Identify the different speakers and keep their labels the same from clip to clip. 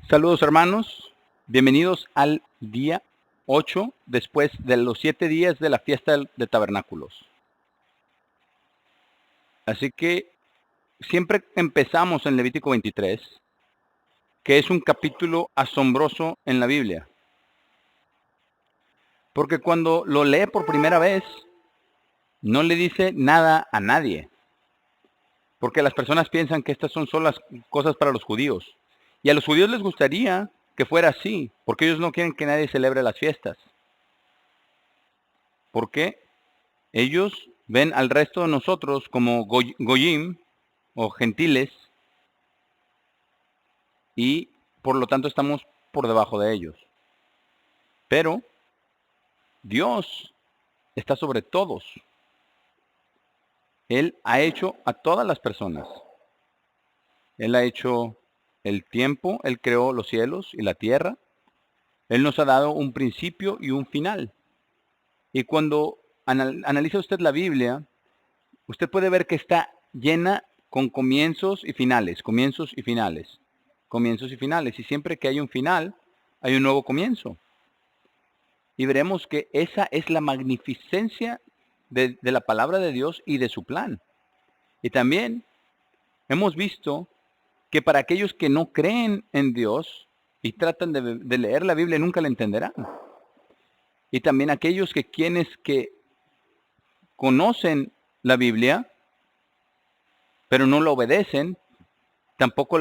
Speaker 1: Saludos hermanos, bienvenidos al día 8 después de los 7 días de la fiesta de tabernáculos. Así que siempre empezamos en Levítico 23, que es un capítulo asombroso en la Biblia. Porque cuando lo lee por primera vez, no le dice nada a nadie. Porque las personas piensan que estas son solo las cosas para los judíos. Y a los judíos les gustaría que fuera así, porque ellos no quieren que nadie celebre las fiestas. ¿Por qué? Ellos ven al resto de nosotros como goyim o gentiles y por lo tanto estamos por debajo de ellos. Pero Dios está sobre todos. Él ha hecho a todas las personas. Él ha hecho el tiempo, Él creó los cielos y la tierra. Él nos ha dado un principio y un final. Y cuando analiza usted la Biblia, usted puede ver que está llena con comienzos y finales, comienzos y finales, comienzos y finales. Y siempre que hay un final, hay un nuevo comienzo. Y veremos que esa es la magnificencia de la palabra de Dios y de su plan. Y también hemos visto que para aquellos que no creen en Dios y tratan de leer la Biblia, nunca la entenderán. Y también aquellos quienes que conocen la Biblia, pero no la obedecen, tampoco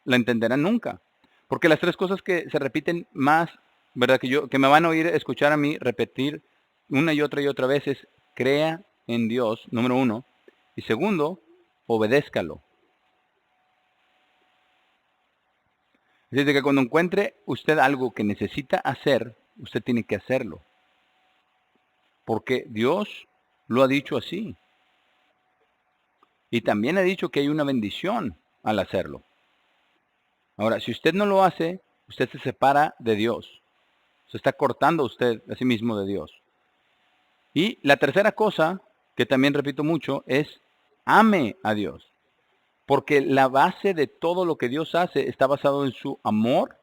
Speaker 1: la entenderán nunca. Porque las tres cosas que se repiten más, ¿verdad? Que me van a oír escuchar a mí repetir una y otra vez es: crea en Dios, número uno. Y segundo, obedézcalo. Es decir, que cuando encuentre usted algo que necesita hacer, usted tiene que hacerlo. Porque Dios lo ha dicho así. Y también ha dicho que hay una bendición al hacerlo. Ahora, si usted no lo hace, usted se separa de Dios. Se está cortando usted a sí mismo de Dios. Y la tercera cosa, que también repito mucho, es ame a Dios. Porque la base de todo lo que Dios hace está basado en su amor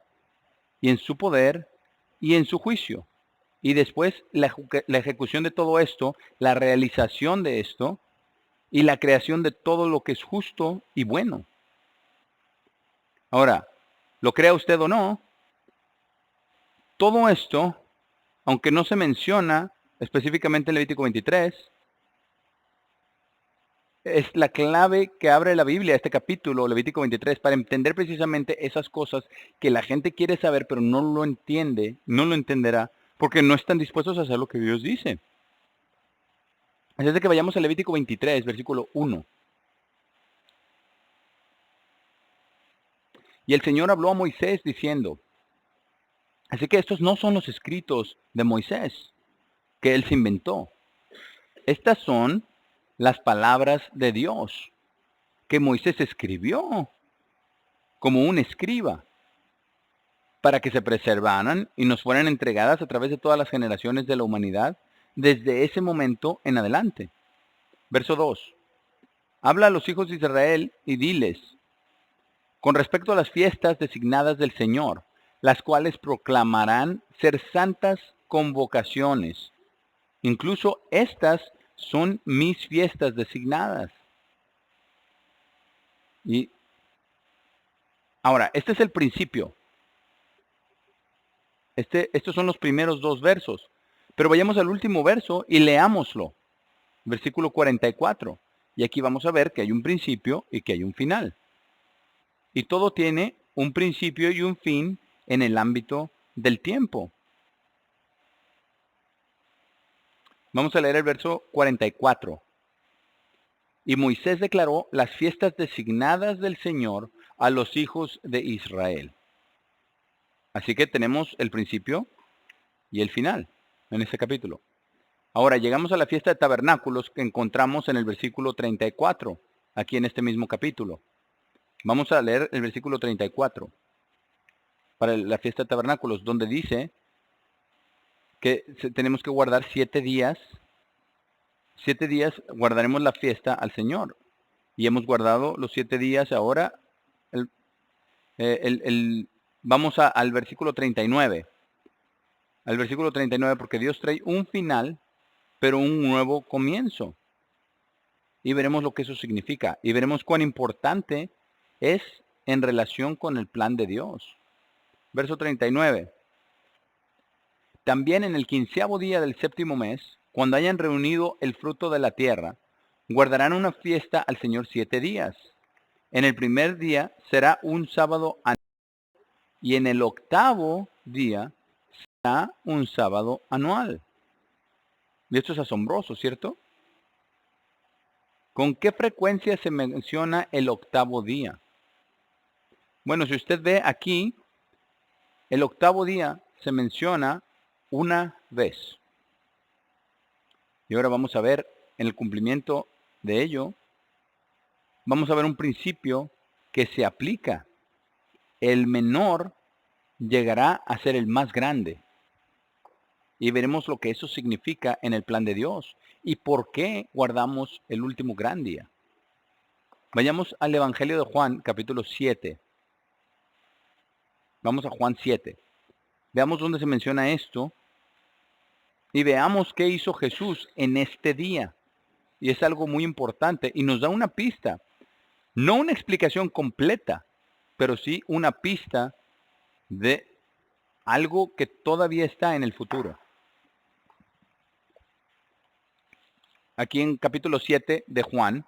Speaker 1: y en su poder y en su juicio. Y después la ejecución de todo esto, la realización de esto y la creación de todo lo que es justo y bueno. Ahora, lo crea usted o no, todo esto, aunque no se menciona específicamente en Levítico 23, es la clave que abre la Biblia, este capítulo, Levítico 23, para entender precisamente esas cosas que la gente quiere saber, pero no lo entiende, no lo entenderá, porque no están dispuestos a hacer lo que Dios dice. Así es de que vayamos a Levítico 23, versículo 1. Y el Señor habló a Moisés diciendo, así que estos no son los escritos de Moisés, que él se inventó. Estas son las palabras de Dios, que Moisés escribió como un escriba, para que se preservaran y nos fueran entregadas a través de todas las generaciones de la humanidad, desde ese momento en adelante. Verso 2. Habla a los hijos de Israel y diles, con respecto a las fiestas designadas del Señor, las cuales proclamarán ser santas convocaciones. Incluso estas son mis fiestas designadas. Y ahora, este es el principio. Estos son los primeros dos versos. Pero vayamos al último verso y leámoslo. Versículo 44. Y aquí vamos a ver que hay un principio y que hay un final. Y todo tiene un principio y un fin en el ámbito del tiempo. Vamos a leer el verso 44. Y Moisés declaró las fiestas designadas del Señor a los hijos de Israel. Así que tenemos el principio y el final en este capítulo. Ahora llegamos a la fiesta de tabernáculos que encontramos en el versículo 34, aquí en este mismo capítulo. Vamos a leer el versículo 34 para la fiesta de tabernáculos, donde dice que tenemos que guardar 7 días. 7 días guardaremos la fiesta al Señor. Y hemos guardado los 7 días ahora. Vamos al versículo 39. Al versículo 39, porque Dios trae un final, pero un nuevo comienzo. Y veremos lo que eso significa. Y veremos cuán importante es en relación con el plan de Dios. Verso 39. También en el 15º día del séptimo mes, cuando hayan reunido el fruto de la tierra, guardarán una fiesta al Señor 7 días. En el primer día será un sábado anual, y en el 8º día será un sábado anual. Y esto es asombroso, ¿cierto? ¿Con qué frecuencia se menciona el 8º día? Bueno, si usted ve aquí, el 8º día se menciona una vez. Y ahora vamos a ver en el cumplimiento de ello, vamos a ver un principio que se aplica. El menor llegará a ser el más grande. Y veremos lo que eso significa en el plan de Dios y por qué guardamos el último gran día. Vayamos al Evangelio de Juan, capítulo 7. Vamos a Juan 7. Veamos dónde se menciona esto y veamos qué hizo Jesús en este día. Y es algo muy importante y nos da una pista. No una explicación completa, pero sí una pista de algo que todavía está en el futuro. Aquí en capítulo 7 de Juan,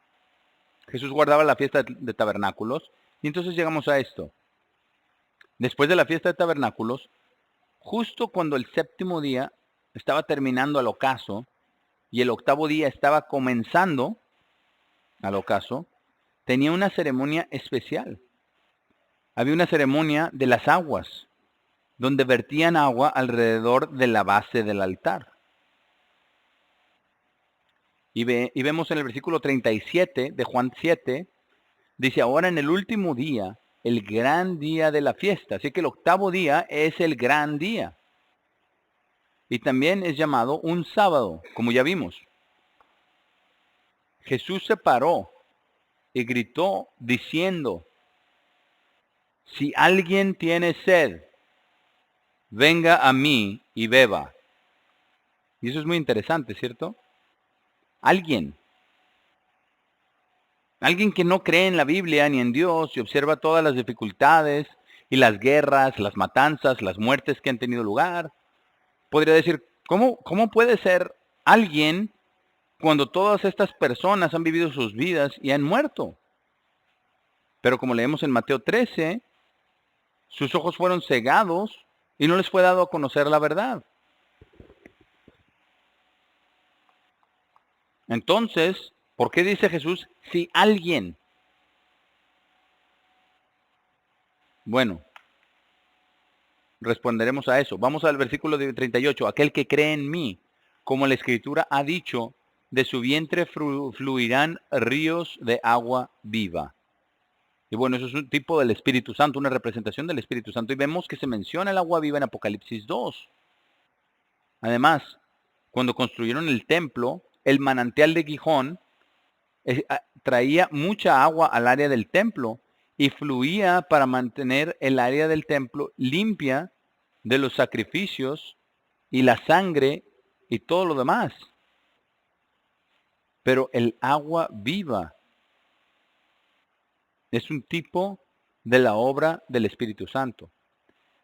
Speaker 1: Jesús guardaba la fiesta de tabernáculos y entonces llegamos a esto. Después de la fiesta de tabernáculos, justo cuando el séptimo día estaba terminando al ocaso y el 8º día estaba comenzando al ocaso, tenía una ceremonia especial. Había una ceremonia de las aguas, donde vertían agua alrededor de la base del altar. Y vemos en el versículo 37 de Juan 7, dice, ahora en el último día, el gran día de la fiesta. Así que el 8º día es el gran día. Y también es llamado un sábado, como ya vimos. Jesús se paró y gritó diciendo, si alguien tiene sed, venga a mí y beba. Y eso es muy interesante, ¿cierto? Alguien que no cree en la Biblia ni en Dios y observa todas las dificultades y las guerras, las matanzas, las muertes que han tenido lugar, podría decir, ¿cómo puede ser alguien cuando todas estas personas han vivido sus vidas y han muerto? Pero como leemos en Mateo 13, sus ojos fueron cegados y no les fue dado a conocer la verdad. Entonces, ¿por qué dice Jesús, si alguien? Bueno, responderemos a eso. Vamos al versículo 38. Aquel que cree en mí, como la Escritura ha dicho, de su vientre fluirán ríos de agua viva. Y bueno, eso es un tipo del Espíritu Santo, una representación del Espíritu Santo. Y vemos que se menciona el agua viva en Apocalipsis 2. Además, cuando construyeron el templo, el manantial de Gijón traía mucha agua al área del templo y fluía para mantener el área del templo limpia de los sacrificios y la sangre y todo lo demás. Pero el agua viva es un tipo de la obra del Espíritu Santo.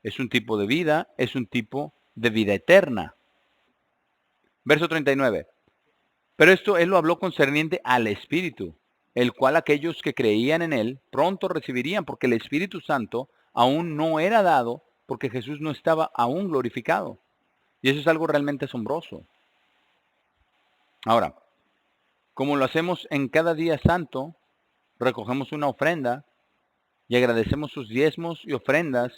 Speaker 1: Es un tipo de vida, es un tipo de vida eterna. Verso 39. Pero esto él lo habló concerniente al Espíritu, el cual aquellos que creían en él pronto recibirían, porque el Espíritu Santo aún no era dado, porque Jesús no estaba aún glorificado. Y eso es algo realmente asombroso. Ahora, como lo hacemos en cada día santo, recogemos una ofrenda y agradecemos sus diezmos y ofrendas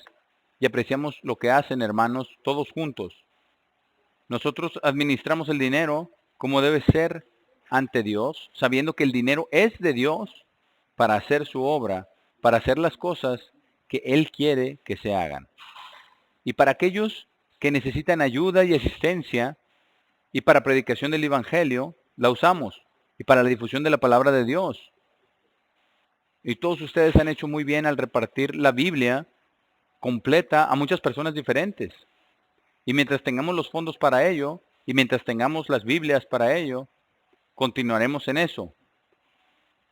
Speaker 1: y apreciamos lo que hacen, hermanos, todos juntos. Nosotros administramos el dinero como debe ser ante Dios, sabiendo que el dinero es de Dios para hacer su obra, para hacer las cosas que Él quiere que se hagan. Y para aquellos que necesitan ayuda y asistencia, y para predicación del Evangelio, la usamos. Y para la difusión de la palabra de Dios. Y todos ustedes han hecho muy bien al repartir la Biblia completa a muchas personas diferentes. Y mientras tengamos los fondos para ello, y mientras tengamos las Biblias para ello, continuaremos en eso.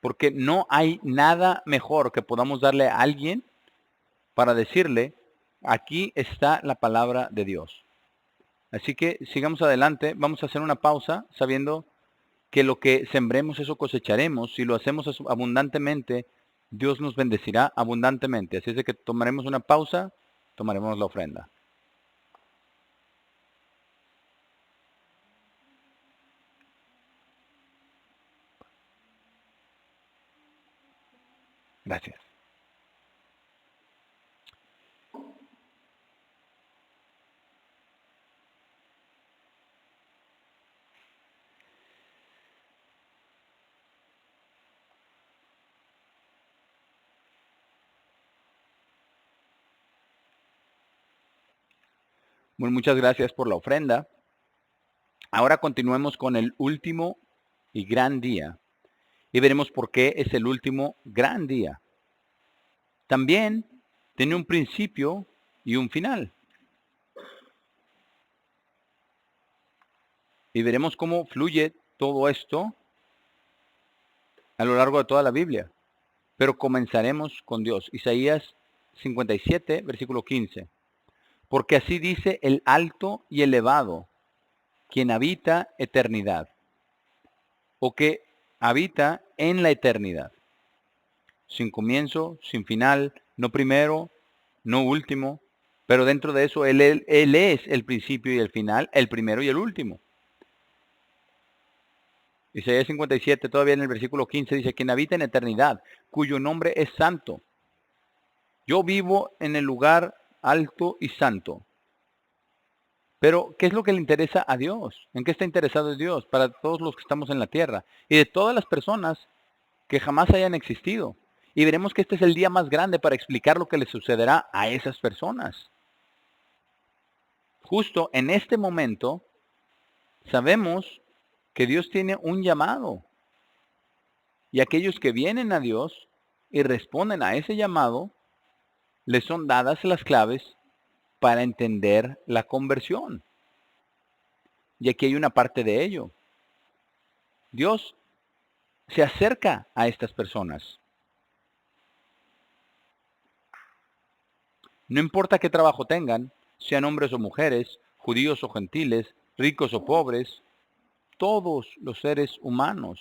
Speaker 1: Porque no hay nada mejor que podamos darle a alguien para decirle, aquí está la palabra de Dios. Así que sigamos adelante, vamos a hacer una pausa sabiendo que lo que sembremos eso cosecharemos. Si lo hacemos abundantemente, Dios nos bendecirá abundantemente. Así es de que tomaremos una pausa, tomaremos la ofrenda. Gracias. Bueno, muchas gracias por la ofrenda. Ahora continuemos con el último y gran día. Y veremos por qué es el último gran día. También tiene un principio y un final. Y veremos cómo fluye todo esto a lo largo de toda la Biblia. Pero comenzaremos con Dios. Isaías 57, versículo 15. Porque así dice el alto y elevado, quien habita eternidad, o que habita en la eternidad, sin comienzo, sin final, no primero, no último, pero dentro de eso él es el principio y el final, el primero y el último. Isaías 57, todavía en el versículo 15, dice, quien habita en eternidad, cuyo nombre es santo. Yo vivo en el lugar alto y santo. Pero, ¿qué es lo que le interesa a Dios? ¿En qué está interesado Dios para todos los que estamos en la tierra? Y de todas las personas que jamás hayan existido. Y veremos que este es el día más grande para explicar lo que le sucederá a esas personas. Justo en este momento, sabemos que Dios tiene un llamado. Y aquellos que vienen a Dios y responden a ese llamado, les son dadas las claves para entender la conversión. Y aquí hay una parte de ello. Dios se acerca a estas personas. No importa qué trabajo tengan, sean hombres o mujeres, judíos o gentiles, ricos o pobres, todos los seres humanos.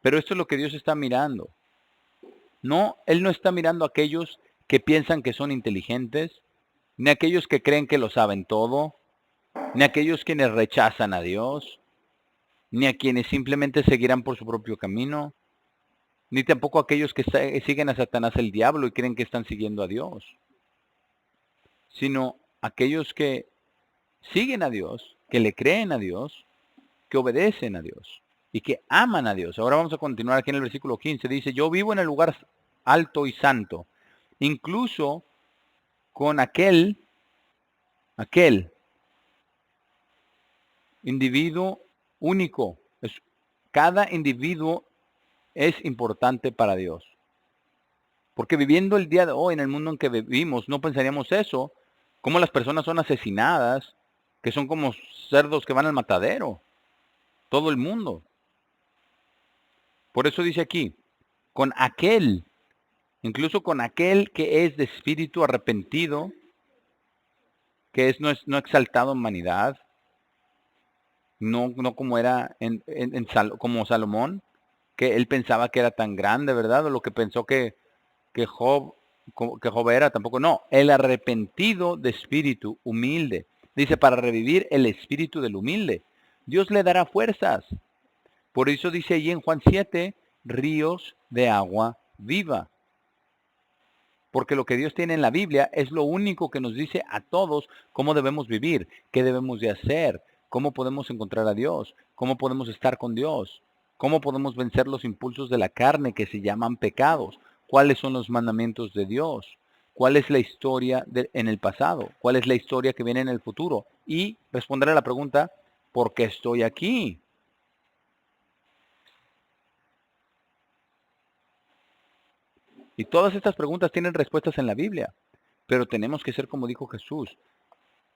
Speaker 1: Pero esto es lo que Dios está mirando. No, Él no está mirando a aquellos que piensan que son inteligentes, ni a aquellos que creen que lo saben todo, ni a aquellos quienes rechazan a Dios, ni a quienes simplemente seguirán por su propio camino, ni tampoco a aquellos que siguen a Satanás el diablo y creen que están siguiendo a Dios, sino aquellos que siguen a Dios, que le creen a Dios, que obedecen a Dios y que aman a Dios. Ahora vamos a continuar aquí en el versículo 15. Dice, yo vivo en el lugar alto y santo, incluso con aquel individuo único. Cada individuo es importante para Dios. Porque viviendo el día de hoy en el mundo en que vivimos, no pensaríamos eso. Cómo las personas son asesinadas, que son como cerdos que van al matadero. Todo el mundo. Por eso dice aquí, con aquel, incluso con aquel que es de espíritu arrepentido, que es no exaltado en vanidad, no como era como Salomón, que él pensaba que era tan grande, ¿verdad? O lo que pensó que Job, que Job era, tampoco, no, el arrepentido de espíritu humilde. Dice, para revivir el espíritu del humilde. Dios le dará fuerzas. Por eso dice allí en Juan 7, ríos de agua viva. Porque lo que Dios tiene en la Biblia es lo único que nos dice a todos cómo debemos vivir, qué debemos de hacer, cómo podemos encontrar a Dios, cómo podemos estar con Dios, cómo podemos vencer los impulsos de la carne que se llaman pecados, cuáles son los mandamientos de Dios, cuál es la historia en el pasado, cuál es la historia que viene en el futuro y responder a la pregunta, ¿por qué estoy aquí? Y todas estas preguntas tienen respuestas en la Biblia. Pero tenemos que ser como dijo Jesús.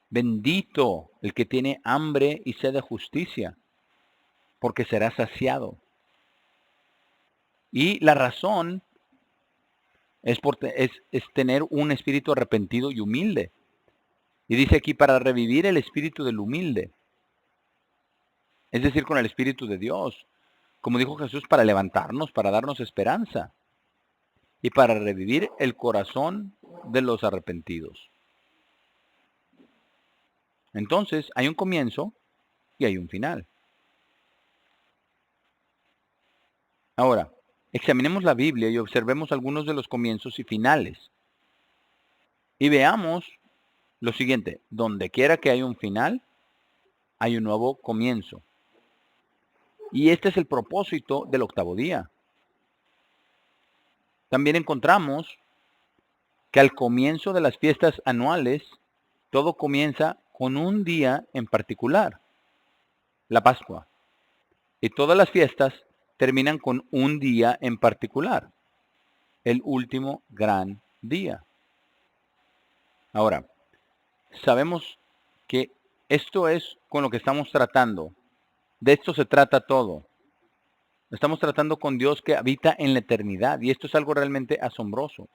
Speaker 1: Bendito el que tiene hambre y sed de justicia, porque será saciado. Y la razón es tener un espíritu arrepentido y humilde. Y dice aquí, para revivir el espíritu del humilde. Es decir, con el espíritu de Dios. Como dijo Jesús, para levantarnos, para darnos esperanza. Y para revivir el corazón de los arrepentidos. Entonces, hay un comienzo y hay un final. Ahora, examinemos la Biblia y observemos algunos de los comienzos y finales. Y veamos lo siguiente, donde quiera que haya un final, hay un nuevo comienzo. Y este es el propósito del octavo día. También encontramos que al comienzo de las fiestas anuales, todo comienza con un día en particular, la Pascua. Y todas las fiestas terminan con un día en particular, el último gran día. Ahora, sabemos que esto es con lo que estamos tratando. De esto se trata todo. Estamos tratando con Dios que habita en la eternidad y esto es algo realmente asombroso.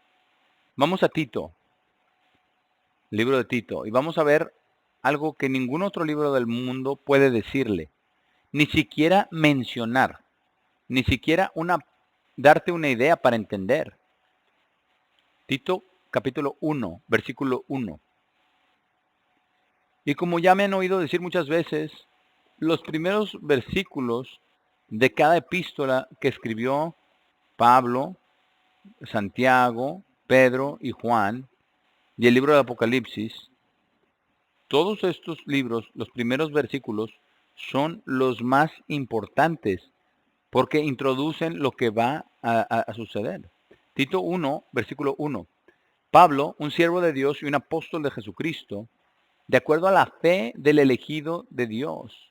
Speaker 1: Vamos a Tito, libro de Tito, y vamos a ver algo que ningún otro libro del mundo puede decirle, ni siquiera mencionar, ni siquiera darte una idea para entender. Tito capítulo 1, versículo 1. Y como ya me han oído decir muchas veces, los primeros versículos de cada epístola que escribió Pablo, Santiago, Pedro y Juan, y el libro de Apocalipsis, todos estos libros, los primeros versículos, son los más importantes porque introducen lo que va a suceder. Tito 1, versículo 1. Pablo, un siervo de Dios y un apóstol de Jesucristo, de acuerdo a la fe del elegido de Dios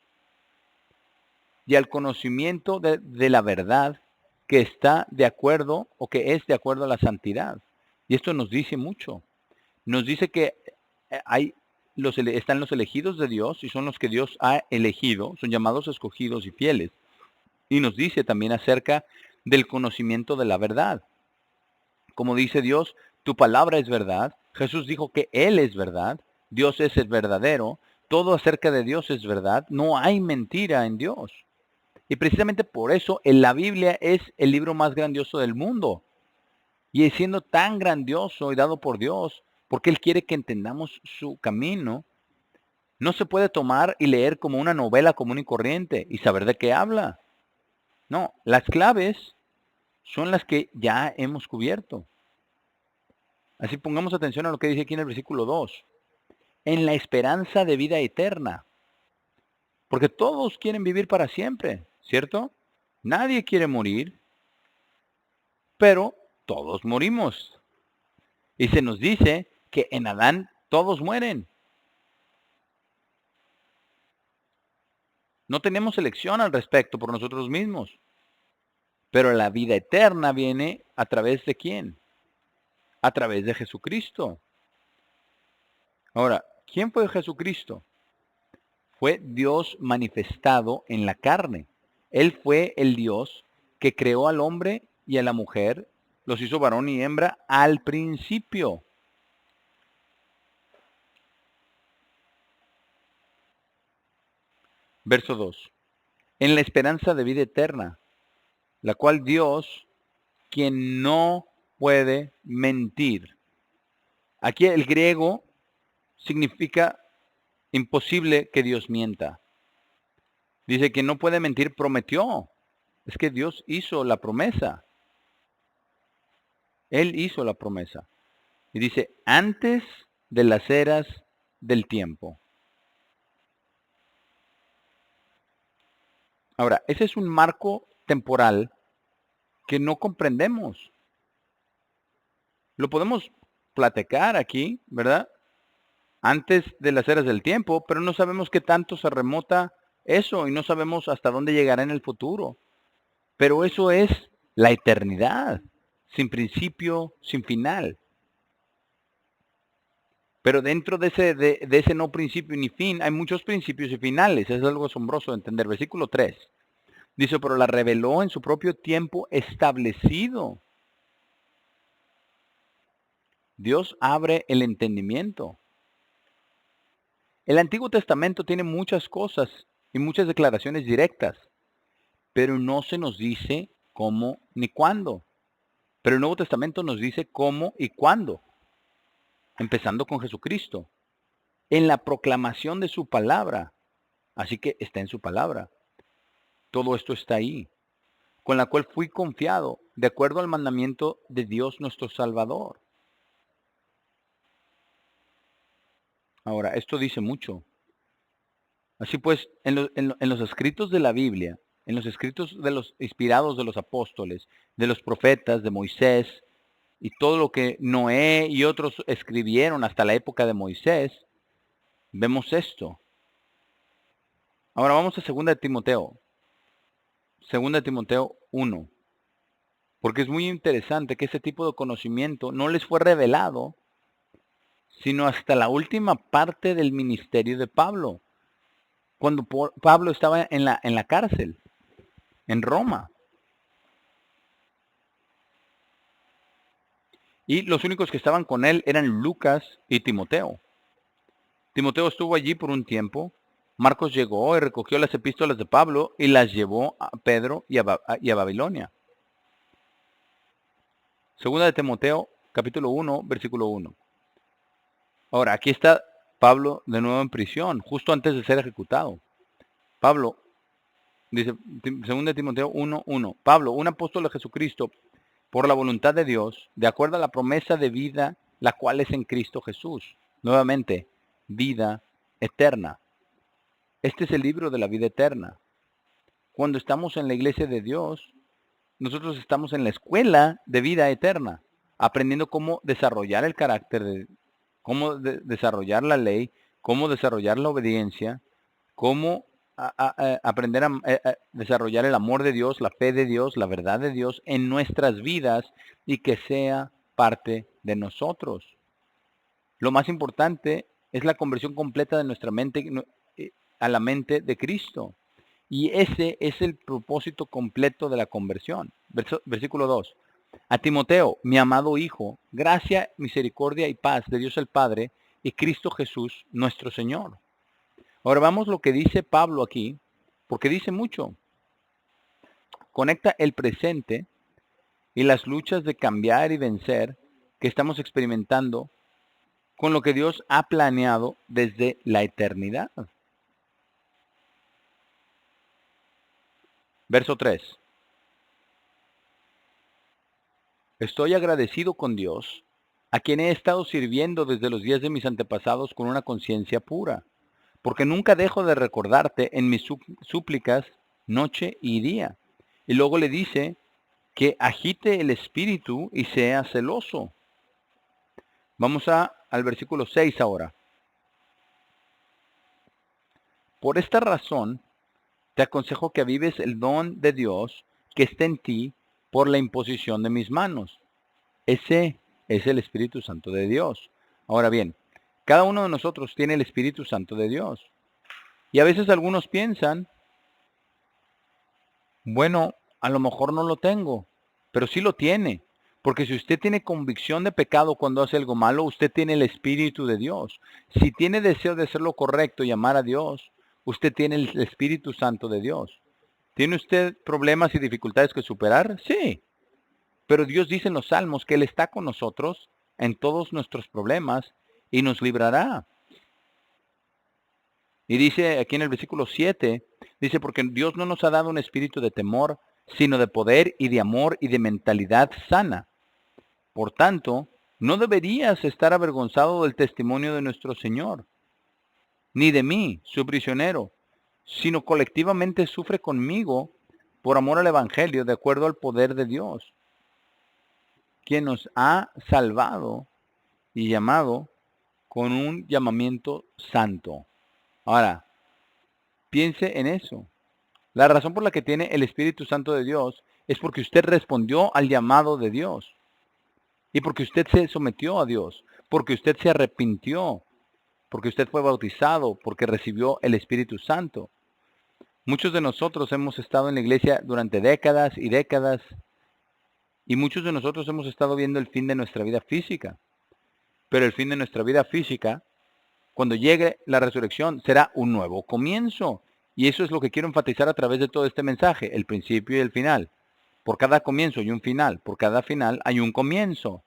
Speaker 1: y al conocimiento de la verdad que está de acuerdo o que es de acuerdo a la santidad. Y esto nos dice mucho. Nos dice que están los elegidos de Dios y son los que Dios ha elegido, son llamados escogidos y fieles. Y nos dice también acerca del conocimiento de la verdad. Como dice Dios, tu palabra es verdad. Jesús dijo que Él es verdad. Dios es el verdadero. Todo acerca de Dios es verdad. No hay mentira en Dios. Y precisamente por eso la Biblia es el libro más grandioso del mundo. Y siendo tan grandioso y dado por Dios, porque Él quiere que entendamos su camino, no se puede tomar y leer como una novela común y corriente y saber de qué habla. No, las claves son las que ya hemos cubierto. Así pongamos atención a lo que dice aquí en el versículo 2. En la esperanza de vida eterna. Porque todos quieren vivir para siempre, ¿cierto? Nadie quiere morir, pero todos morimos. Y se nos dice que en Adán todos mueren. No tenemos elección al respecto por nosotros mismos. Pero la vida eterna viene a través de ¿quién? A través de Jesucristo. Ahora, ¿quién fue Jesucristo? Fue Dios manifestado en la carne. Él fue el Dios que creó al hombre y a la mujer, los hizo varón y hembra al principio. Verso 2. En la esperanza de vida eterna, la cual Dios, quien no puede mentir. Aquí el griego significa imposible que Dios mienta. Dice que no puede mentir, prometió. Es que Dios hizo la promesa. Él hizo la promesa. Y dice, antes de las eras del tiempo. Ahora, ese es un marco temporal que no comprendemos. Lo podemos platicar aquí, ¿verdad? Antes de las eras del tiempo, pero no sabemos qué tanto se remota eso y no sabemos hasta dónde llegará en el futuro. Pero eso es la eternidad. sin principio, sin final. Pero dentro de ese no principio ni fin, hay muchos principios y finales. Es algo asombroso de entender. Versículo 3. Dice, pero la reveló en su propio tiempo establecido. Dios abre el entendimiento. El Antiguo Testamento tiene muchas cosas y muchas declaraciones directas, pero no se nos dice cómo ni cuándo. Pero el Nuevo Testamento nos dice cómo y cuándo, empezando con Jesucristo, en la proclamación de su palabra. Así que está en su palabra. Todo esto está ahí, con la cual fui confiado, de acuerdo al mandamiento de Dios nuestro Salvador. Ahora, esto dice mucho. Así pues, en los escritos de la Biblia, en los escritos de los inspirados de los apóstoles, de los profetas, de Moisés, y todo lo que Noé y otros escribieron hasta la época de Moisés, vemos esto. Ahora vamos a 2 de Timoteo. 2 de Timoteo 1. Porque es muy interesante que ese tipo de conocimiento no les fue revelado, sino hasta la última parte del ministerio de Pablo. Cuando Pablo estaba en la cárcel, en Roma. Y los únicos que estaban con él eran Lucas y Timoteo. Timoteo estuvo allí por un tiempo. Marcos llegó y recogió las epístolas de Pablo y las llevó a Pedro y a Babilonia. Segunda de Timoteo, capítulo 1, versículo 1. Ahora, aquí está Pablo de nuevo en prisión, justo antes de ser ejecutado. Pablo, dice, segunda de Timoteo 1, 1. Pablo, un apóstol de Jesucristo, por la voluntad de Dios, de acuerdo a la promesa de vida, la cual es en Cristo Jesús. Nuevamente, vida eterna. Este es el libro de la vida eterna. Cuando estamos en la iglesia de Dios, nosotros estamos en la escuela de vida eterna, aprendiendo cómo desarrollar el carácter, cómo desarrollar la ley, cómo desarrollar la obediencia, cómo aprender a desarrollar el amor de Dios, la fe de Dios, la verdad de Dios en nuestras vidas y que sea parte de nosotros. Lo más importante es la conversión completa de nuestra mente a la mente de Cristo. Y ese es el propósito completo de la conversión. Versículo 2. A Timoteo, mi amado hijo, gracia, misericordia y paz de Dios el Padre y Cristo Jesús, nuestro Señor. Ahora vamos lo que dice Pablo aquí, porque dice mucho. Conecta el presente y las luchas de cambiar y vencer que estamos experimentando con lo que Dios ha planeado desde la eternidad. Verso 3. Estoy agradecido con Dios, a quien he estado sirviendo desde los días de mis antepasados con una conciencia pura, porque nunca dejo de recordarte en mis súplicas noche y día. Y luego le dice que agite el espíritu y sea celoso. Vamos al versículo 6 ahora. Por esta razón, te aconsejo que avives el don de Dios que está en ti por la imposición de mis manos. Ese es el Espíritu Santo de Dios. Ahora bien, cada uno de nosotros tiene el Espíritu Santo de Dios. Y a veces algunos piensan, bueno, a lo mejor no lo tengo, pero sí lo tiene. Porque si usted tiene convicción de pecado cuando hace algo malo, usted tiene el Espíritu de Dios. Si tiene deseo de hacer lo correcto y amar a Dios, usted tiene el Espíritu Santo de Dios. ¿Tiene usted problemas y dificultades que superar? Sí. Pero Dios dice en los Salmos que Él está con nosotros en todos nuestros problemas y nos librará. Y dice aquí en el versículo 7, dice, porque Dios no nos ha dado un espíritu de temor, sino de poder y de amor y de mentalidad sana. Por tanto, no deberías estar avergonzado del testimonio de nuestro Señor, ni de mí, su prisionero, sino colectivamente sufre conmigo por amor al Evangelio, de acuerdo al poder de Dios, quien nos ha salvado y llamado con un llamamiento santo. Ahora, piense en eso. La razón por la que tiene el Espíritu Santo de Dios es porque usted respondió al llamado de Dios. y porque usted se sometió a Dios, porque usted se arrepintió, porque usted fue bautizado, porque recibió el Espíritu Santo. Muchos de nosotros hemos estado en la iglesia durante décadas y décadas, y muchos de nosotros hemos estado viendo el fin de nuestra vida física. Pero el fin de nuestra vida física, cuando llegue la resurrección, será un nuevo comienzo. Y eso es lo que quiero enfatizar a través de todo este mensaje, el principio y el final. Por cada comienzo hay un final, por cada final hay un comienzo.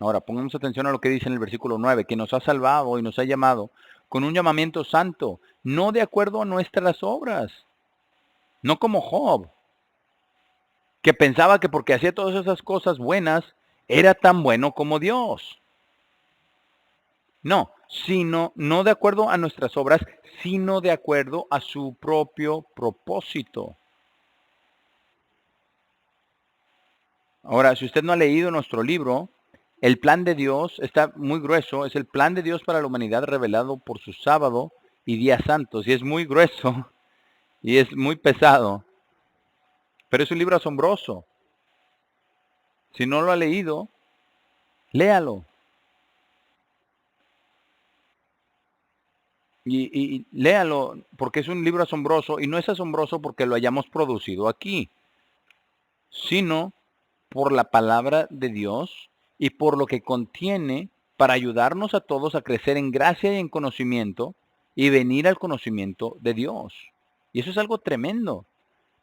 Speaker 1: Ahora, pongamos atención a lo que dice en el versículo 9, que nos ha salvado y nos ha llamado con un llamamiento santo, no de acuerdo a nuestras obras, no como Job, que pensaba que porque hacía todas esas cosas buenas, era tan bueno como Dios. No, sino no de acuerdo a nuestras obras, sino de acuerdo a su propio propósito. Ahora, si usted no ha leído nuestro libro, el plan de Dios está muy grueso, es el plan de Dios para la humanidad revelado por su sábado y días santos, y es muy grueso y es muy pesado, pero es un libro asombroso. Si no lo ha leído, léalo. Y léalo porque es un libro asombroso, y no es asombroso porque lo hayamos producido aquí, sino por la palabra de Dios y por lo que contiene para ayudarnos a todos a crecer en gracia y en conocimiento y venir al conocimiento de Dios. Y eso es algo tremendo.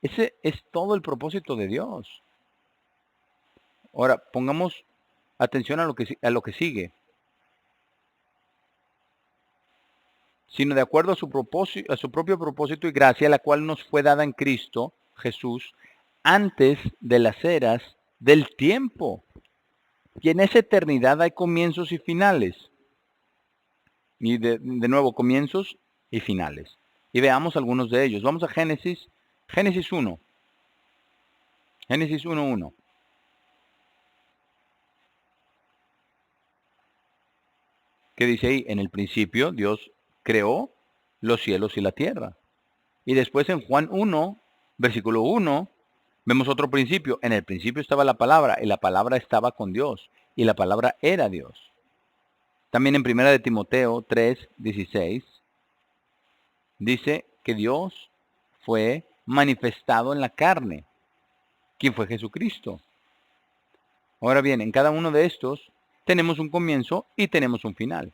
Speaker 1: Ese es todo el propósito de Dios. Ahora, pongamos atención a lo que sigue. Sino de acuerdo a su propósito, a su propio propósito y gracia, la cual nos fue dada en Cristo Jesús antes de las eras del tiempo. Y en esa eternidad hay comienzos y finales. Y de nuevo, comienzos y finales. Y veamos algunos de ellos. Vamos a Génesis 1. Génesis 1:1. ¿Qué dice ahí? En el principio Dios creó los cielos y la tierra. Y después en Juan 1, versículo 1, vemos otro principio. En el principio estaba la palabra, y la palabra estaba con Dios, y la palabra era Dios. También en Primera de Timoteo 3:16 dice que Dios fue manifestado en la carne, quien fue Jesucristo. Ahora bien, en cada uno de estos tenemos un comienzo y tenemos un final.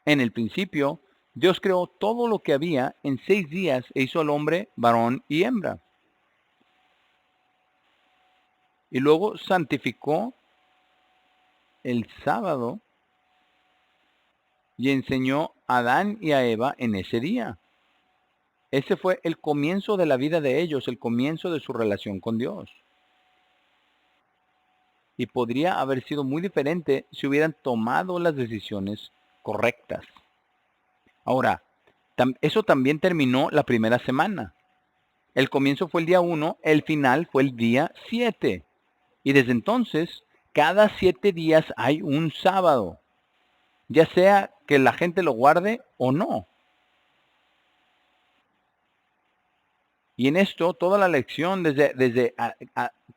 Speaker 1: En el principio, Dios creó todo lo que había en 6 días e hizo al hombre varón y hembra. Y luego santificó el sábado y enseñó a Adán y a Eva en ese día. Ese fue el comienzo de la vida de ellos, el comienzo de su relación con Dios. Y podría haber sido muy diferente si hubieran tomado las decisiones correctas. Ahora, eso también terminó la primera semana. El comienzo fue el día 1, el final fue el día 7. Y desde entonces, cada 7 días hay un sábado, ya sea que la gente lo guarde o no. Y en esto, toda la lección desde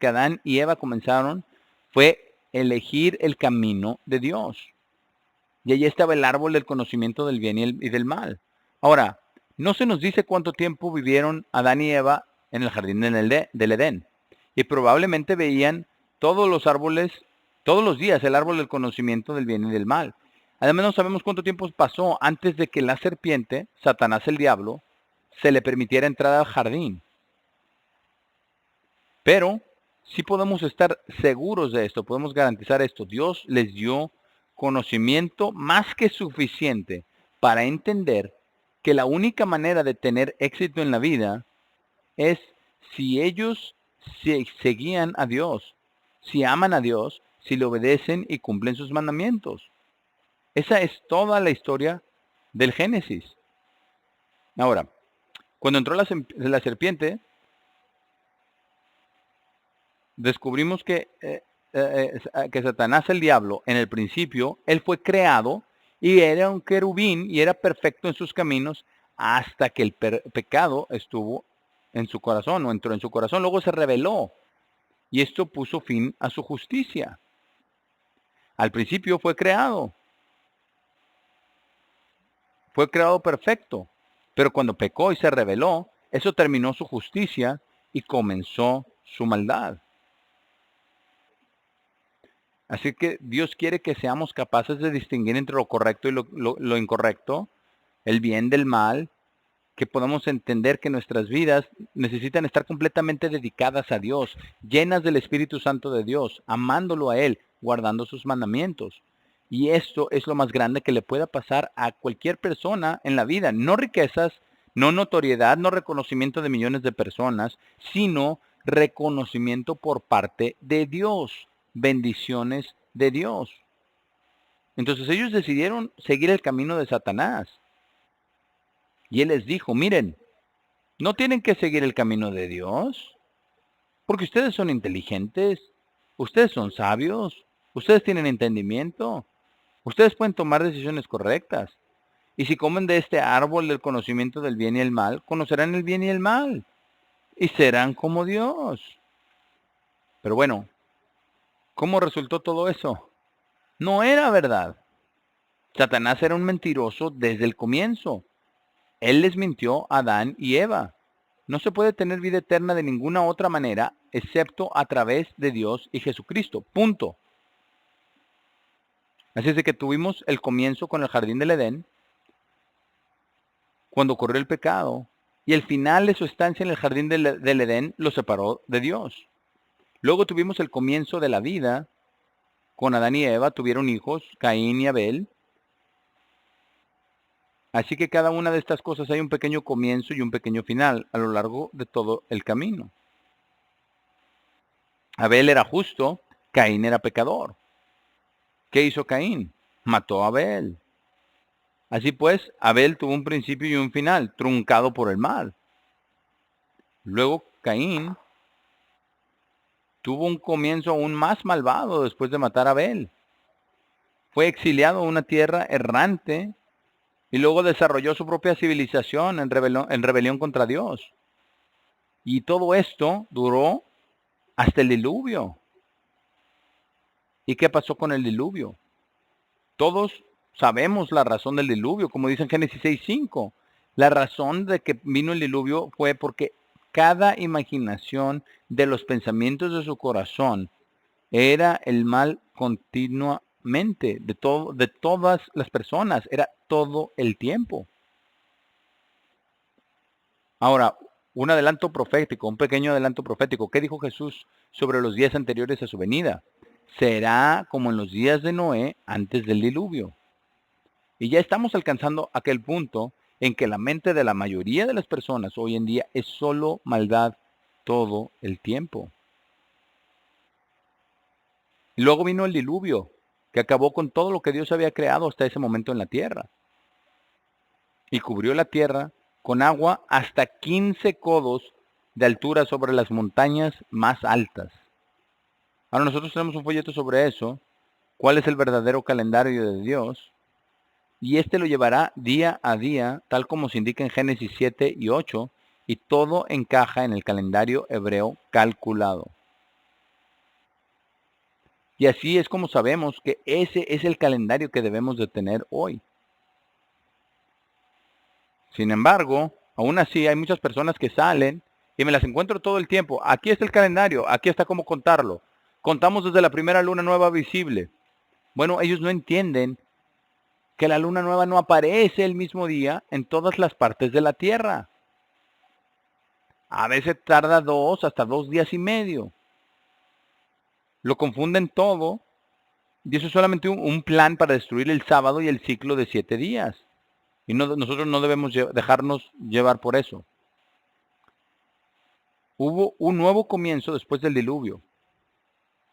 Speaker 1: que Adán y Eva comenzaron fue elegir el camino de Dios. Y allí estaba el árbol del conocimiento del bien y del mal. Ahora, no se nos dice cuánto tiempo vivieron Adán y Eva en el jardín del Edén. Y probablemente veían todos los árboles, todos los días el árbol del conocimiento del bien y del mal. Además no sabemos cuánto tiempo pasó antes de que la serpiente, Satanás el diablo, se le permitiera entrar al jardín. Pero sí podemos estar seguros de esto, podemos garantizar esto. Dios les dio conocimiento más que suficiente para entender que la única manera de tener éxito en la vida es si ellos seguían a Dios, si aman a Dios, si le obedecen y cumplen sus mandamientos. Esa es toda la historia del Génesis. Ahora, cuando entró la serpiente, descubrimos que Satanás, el diablo, en el principio, él fue creado y era un querubín y era perfecto en sus caminos hasta que el pecado estuvo en su corazón o entró en su corazón. Luego se rebeló y esto puso fin a su justicia. Al principio fue creado perfecto, pero cuando pecó y se rebeló, eso terminó su justicia y comenzó su maldad. Así que Dios quiere que seamos capaces de distinguir entre lo correcto y lo incorrecto, el bien del mal, que podamos entender que nuestras vidas necesitan estar completamente dedicadas a Dios, llenas del Espíritu Santo de Dios, amándolo a Él, guardando sus mandamientos. Y esto es lo más grande que le pueda pasar a cualquier persona en la vida. No riquezas, no notoriedad, no reconocimiento de millones de personas, sino reconocimiento por parte de Dios, bendiciones de Dios. Entonces ellos decidieron seguir el camino de Satanás. Y Él les dijo, miren, no tienen que seguir el camino de Dios, porque ustedes son inteligentes, ustedes son sabios, ustedes tienen entendimiento, ustedes pueden tomar decisiones correctas. Y si comen de este árbol del conocimiento del bien y el mal, conocerán el bien y el mal, y serán como Dios. Pero bueno, ¿cómo resultó todo eso? No era verdad. Satanás era un mentiroso desde el comienzo. Él les mintió a Adán y Eva. No se puede tener vida eterna de ninguna otra manera, excepto a través de Dios y Jesucristo. Punto. Así es de que tuvimos el comienzo con el jardín del Edén, cuando ocurrió el pecado, y el final de su estancia en el jardín del Edén lo separó de Dios. Luego tuvimos el comienzo de la vida, con Adán y Eva, tuvieron hijos, Caín y Abel. Así que cada una de estas cosas hay un pequeño comienzo y un pequeño final a lo largo de todo el camino. Abel era justo, Caín era pecador. ¿Qué hizo Caín? Mató a Abel. Así pues, Abel tuvo un principio y un final, truncado por el mal. Luego Caín tuvo un comienzo aún más malvado después de matar a Abel. Fue exiliado a una tierra errante y luego desarrolló su propia civilización en rebelión contra Dios. Y todo esto duró hasta el diluvio. ¿Y qué pasó con el diluvio? Todos sabemos la razón del diluvio, como dice en Génesis 6:5. La razón de que vino el diluvio fue porque cada imaginación de los pensamientos de su corazón era el mal continuamente, de todas las personas, era todo el tiempo. Ahora, un adelanto profético, un pequeño adelanto profético. ¿Qué dijo Jesús sobre los días anteriores a su venida? Será como en los días de Noé antes del diluvio. Y ya estamos alcanzando aquel punto en que la mente de la mayoría de las personas hoy en día es solo maldad todo el tiempo. Y luego vino el diluvio, que acabó con todo lo que Dios había creado hasta ese momento en la tierra. Y cubrió la tierra con agua hasta 15 codos de altura sobre las montañas más altas. Ahora nosotros tenemos un folleto sobre eso, cuál es el verdadero calendario de Dios, y este lo llevará día a día, tal como se indica en Génesis 7 y 8, y todo encaja en el calendario hebreo calculado. Y así es como sabemos que ese es el calendario que debemos de tener hoy. Sin embargo, aún así hay muchas personas que salen y me las encuentro todo el tiempo. Aquí está el calendario, aquí está cómo contarlo. Contamos desde la primera luna nueva visible. Bueno, ellos no entienden que la luna nueva no aparece el mismo día en todas las partes de la Tierra. A veces tarda hasta 2 días y medio. Lo confunden todo y eso es solamente un plan para destruir el sábado y el ciclo de 7 días. Y nosotros no debemos dejarnos llevar por eso. Hubo un nuevo comienzo después del diluvio.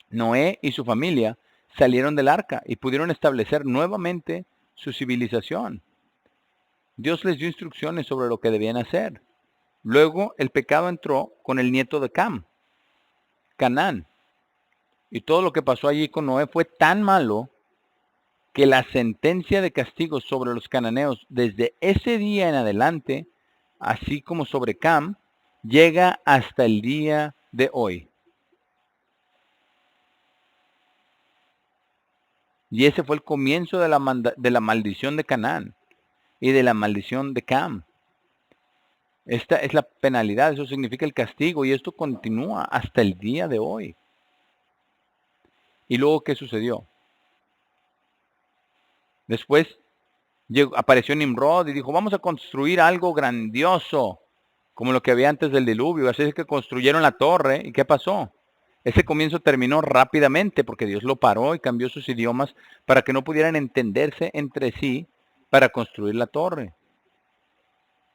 Speaker 1: Noé y su familia salieron del arca y pudieron establecer nuevamente su civilización. Dios les dio instrucciones sobre lo que debían hacer. Luego el pecado entró con el nieto de Cam, Canaán. Y todo lo que pasó allí con Noé fue tan malo que la sentencia de castigo sobre los cananeos desde ese día en adelante, así como sobre Cam, llega hasta el día de hoy. Y ese fue el comienzo de la maldición de Canaán y de la maldición de Cam. Esta es la penalidad, eso significa el castigo, y esto continúa hasta el día de hoy. ¿Y luego qué sucedió? Después apareció Nimrod y dijo, vamos a construir algo grandioso, como lo que había antes del diluvio. Así es que construyeron la torre. ¿Y qué pasó? Ese comienzo terminó rápidamente porque Dios lo paró y cambió sus idiomas para que no pudieran entenderse entre sí para construir la torre.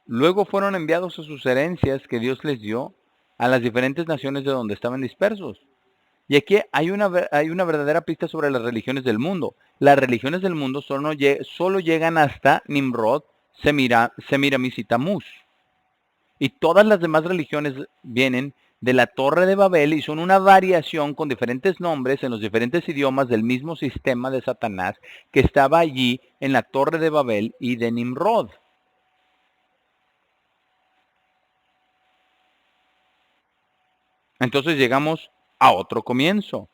Speaker 1: Luego fueron enviados a sus herencias que Dios les dio a las diferentes naciones de donde estaban dispersos. Y aquí hay una verdadera pista sobre las religiones del mundo. Las religiones del mundo solo llegan hasta Nimrod, Semiramis y Tamuz. Y todas las demás religiones vienen de la Torre de Babel y son una variación con diferentes nombres en los diferentes idiomas del mismo sistema de Satanás que estaba allí en la Torre de Babel y de Nimrod. Entonces llegamos a otro comienzo.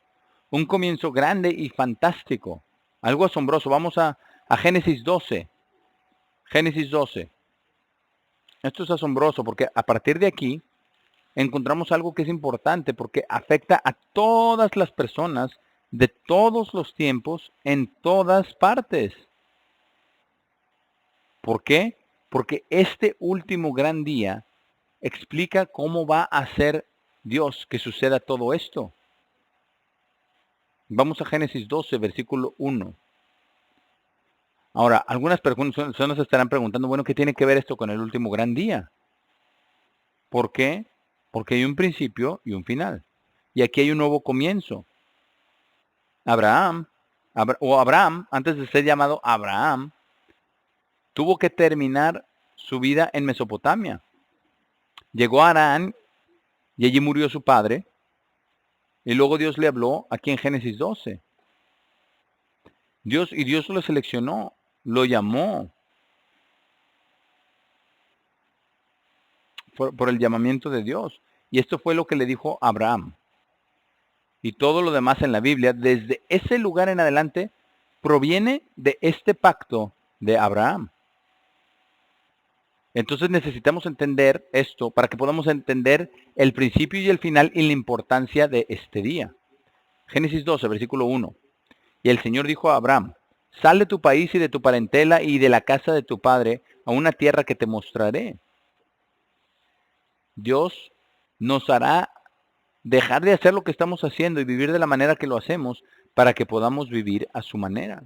Speaker 1: Un comienzo grande y fantástico. Algo asombroso. Vamos a Génesis 12. Génesis 12. Esto es asombroso porque a partir de aquí encontramos algo que es importante porque afecta a todas las personas de todos los tiempos en todas partes. ¿Por qué? Porque este último gran día explica cómo va a ser Dios que suceda todo esto. Vamos a Génesis 12, versículo 1. Ahora, algunas personas se estarán preguntando, bueno, ¿qué tiene que ver esto con el último gran día? ¿Por qué? Porque hay un principio y un final. Y aquí hay un nuevo comienzo. Abraham, antes de ser llamado Abraham, tuvo que terminar su vida en Mesopotamia. Llegó a Harán y allí murió su padre. Y luego Dios le habló aquí en Génesis 12. Dios lo seleccionó, lo llamó por el llamamiento de Dios. Y esto fue lo que le dijo a Abraham. Y todo lo demás en la Biblia, desde ese lugar en adelante, proviene de este pacto de Abraham. Entonces necesitamos entender esto para que podamos entender el principio y el final y la importancia de este día. Génesis 12, versículo 1. Y el Señor dijo a Abraham, sal de tu país y de tu parentela y de la casa de tu padre a una tierra que te mostraré. Dios nos hará dejar de hacer lo que estamos haciendo y vivir de la manera que lo hacemos para que podamos vivir a su manera.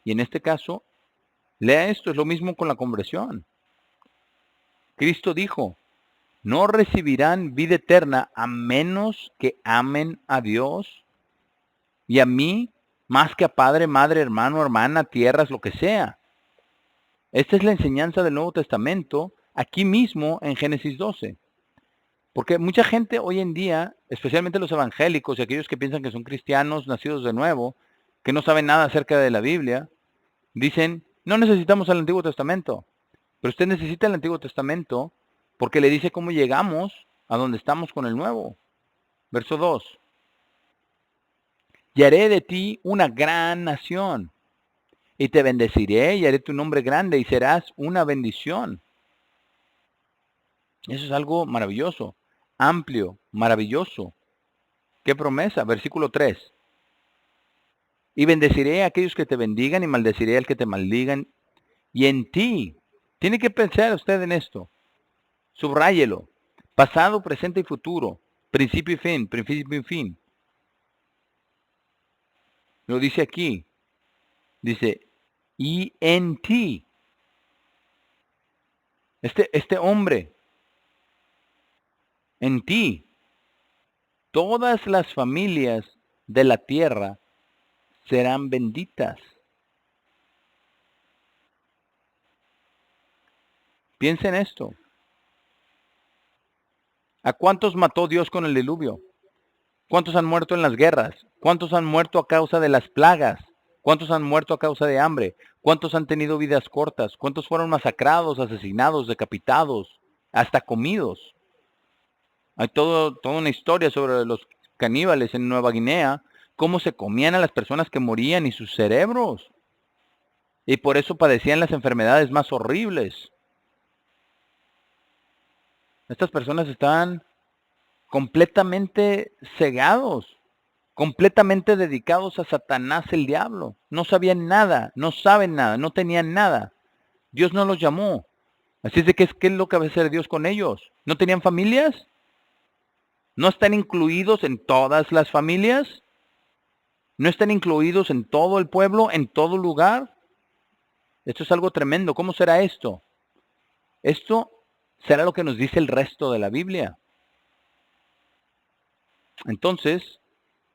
Speaker 1: Y en este caso, lea esto, es lo mismo con la conversión. Cristo dijo, no recibirán vida eterna a menos que amen a Dios y a mí más que a padre, madre, hermano, hermana, tierras, lo que sea. Esta es la enseñanza del Nuevo Testamento aquí mismo en Génesis 12. Porque mucha gente hoy en día, especialmente los evangélicos y aquellos que piensan que son cristianos nacidos de nuevo, que no saben nada acerca de la Biblia, dicen, no necesitamos el Antiguo Testamento. Pero usted necesita el Antiguo Testamento porque le dice cómo llegamos a donde estamos con el Nuevo. Verso 2. Y haré de ti una gran nación, y te bendeciré y haré tu nombre grande y serás una bendición. Eso es algo maravilloso, amplio, maravilloso. ¿Qué promesa? Versículo 3. Y bendeciré a aquellos que te bendigan y maldeciré al que te maldigan. Y en ti, tiene que pensar usted en esto. Subráyelo. Pasado, presente y futuro. Principio y fin, principio y fin. Lo dice aquí. Dice, y en ti. Este hombre, en ti, todas las familias de la tierra serán benditas. Piensa en esto. ¿A cuántos mató Dios con el diluvio? ¿Cuántos han muerto en las guerras? ¿Cuántos han muerto a causa de las plagas? ¿Cuántos han muerto a causa de hambre? ¿Cuántos han tenido vidas cortas? ¿Cuántos fueron masacrados, asesinados, decapitados, hasta comidos? Hay toda una historia sobre los caníbales en Nueva Guinea, cómo se comían a las personas que morían y sus cerebros. Y por eso padecían las enfermedades más horribles. Estas personas estaban completamente cegados, completamente dedicados a Satanás el diablo. No sabían nada, no saben nada, no tenían nada. Dios no los llamó. Así es de que ¿qué es lo que va a hacer Dios con ellos? ¿No tenían familias? ¿No están incluidos en todas las familias? ¿No están incluidos en todo el pueblo, en todo lugar? Esto es algo tremendo. ¿Cómo será esto? Esto será lo que nos dice el resto de la Biblia. Entonces,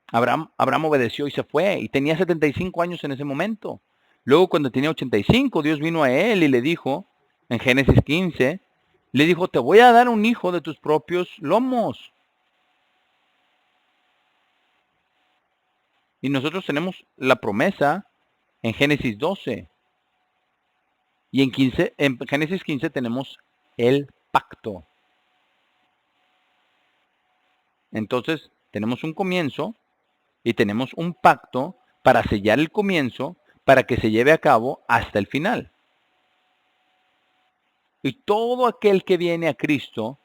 Speaker 1: Abraham obedeció y se fue, y tenía 75 años en ese momento. Luego, cuando tenía 85, Dios vino a él y le dijo, en Génesis 15, le dijo, te voy a dar un hijo de tus propios lomos. Y nosotros tenemos la promesa en Génesis 12. Y en Génesis 15 tenemos el pacto. Entonces, tenemos un comienzo y tenemos un pacto para sellar el comienzo, para que se lleve a cabo hasta el final. Y todo aquel que viene a Cristo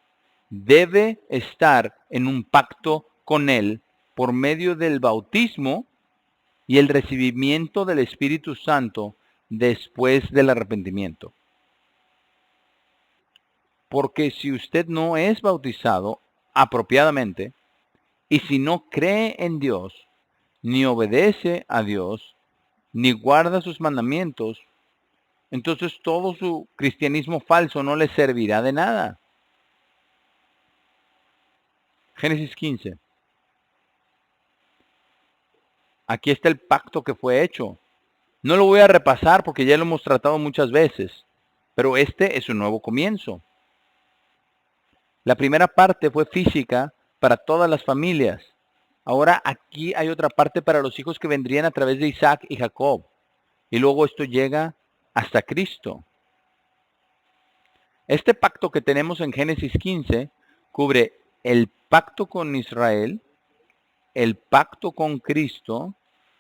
Speaker 1: debe estar en un pacto con Él por medio del bautismo y el recibimiento del Espíritu Santo después del arrepentimiento. Porque si usted no es bautizado apropiadamente, y si no cree en Dios, ni obedece a Dios, ni guarda sus mandamientos, entonces todo su cristianismo falso no le servirá de nada. Génesis 15. Aquí está el pacto que fue hecho. No lo voy a repasar porque ya lo hemos tratado muchas veces, pero este es un nuevo comienzo. La primera parte fue física para todas las familias. Ahora aquí hay otra parte para los hijos que vendrían a través de Isaac y Jacob. Y luego esto llega hasta Cristo. Este pacto que tenemos en Génesis 15 cubre el pacto con Israel, el pacto con Cristo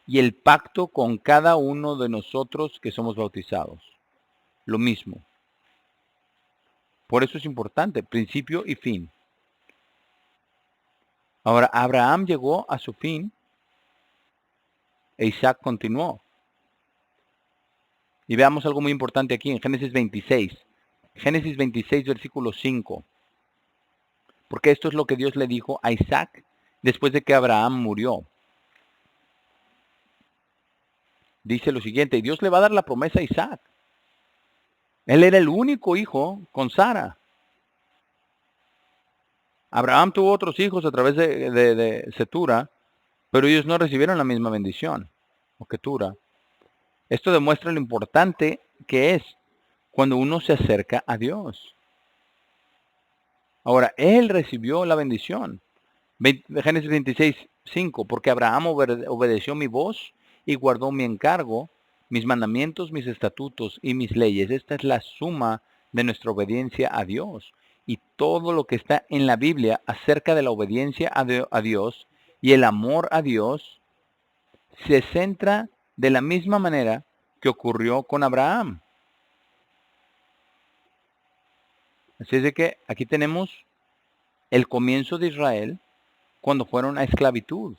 Speaker 1: y el pacto con cada uno de nosotros que somos bautizados. Lo mismo. Por eso es importante, principio y fin. Ahora, Abraham llegó a su fin e Isaac continuó. Y veamos algo muy importante aquí en Génesis 26. Génesis 26, versículo 5. Porque esto es lo que Dios le dijo a Isaac después de que Abraham murió. Dice lo siguiente, Dios le va a dar la promesa a Isaac. Él era el único hijo con Sara. Abraham tuvo otros hijos a través de Setura, pero ellos no recibieron la misma bendición o Ketura. Esto demuestra lo importante que es cuando uno se acerca a Dios. Ahora, él recibió la bendición. Génesis 26, 5, porque Abraham obedeció mi voz y guardó mi encargo, mis mandamientos, mis estatutos y mis leyes. Esta es la suma de nuestra obediencia a Dios. Y todo lo que está en la Biblia acerca de la obediencia a Dios y el amor a Dios se centra de la misma manera que ocurrió con Abraham. Así es de que aquí tenemos el comienzo de Israel cuando fueron a esclavitud.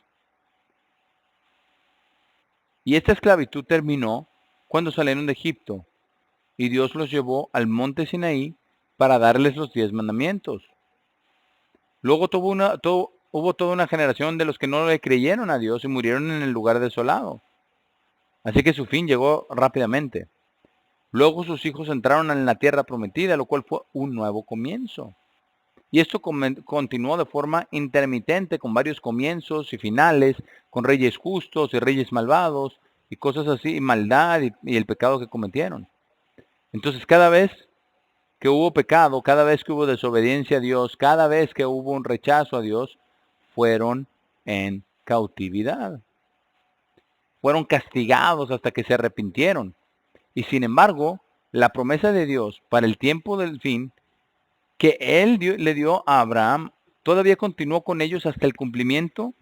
Speaker 1: Y esta esclavitud terminó cuando salieron de Egipto y Dios los llevó al monte Sinaí para darles los 10 mandamientos. Luego hubo toda una generación de los que no le creyeron a Dios y murieron en el lugar desolado. Así que su fin llegó rápidamente. Luego sus hijos entraron en la tierra prometida, lo cual fue un nuevo comienzo. Y esto continuó de forma intermitente, con varios comienzos y finales, con reyes justos y reyes malvados, y cosas así, y maldad y el pecado que cometieron. Entonces cada vez que hubo pecado, cada vez que hubo desobediencia a Dios, cada vez que hubo un rechazo a Dios, fueron en cautividad. Fueron castigados hasta que se arrepintieron. Y sin embargo, la promesa de Dios para el tiempo del fin que Él le dio a Abraham, todavía continuó con ellos hasta el cumplimiento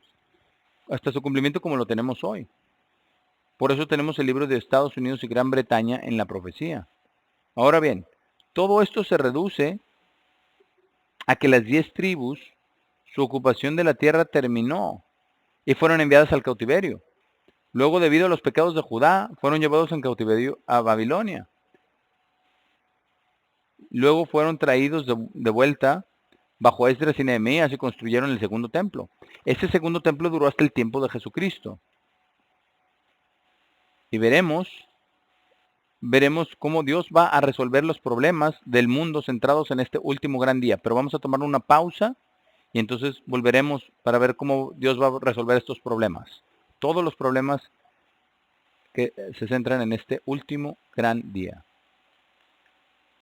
Speaker 1: hasta su cumplimiento como lo tenemos hoy. Por eso tenemos el libro de Estados Unidos y Gran Bretaña en la profecía. Ahora bien, todo esto se reduce a que las 10 tribus, su ocupación de la tierra terminó y fueron enviadas al cautiverio. Luego, debido a los pecados de Judá, fueron llevados en cautiverio a Babilonia. Luego fueron traídos de vuelta bajo Esdras y Nehemías y construyeron el segundo templo. Este segundo templo duró hasta el tiempo de Jesucristo. Y veremos cómo Dios va a resolver los problemas del mundo centrados en este último gran día. Pero vamos a tomar una pausa y entonces volveremos para ver cómo Dios va a resolver estos problemas. Todos los problemas que se centran en este último gran día.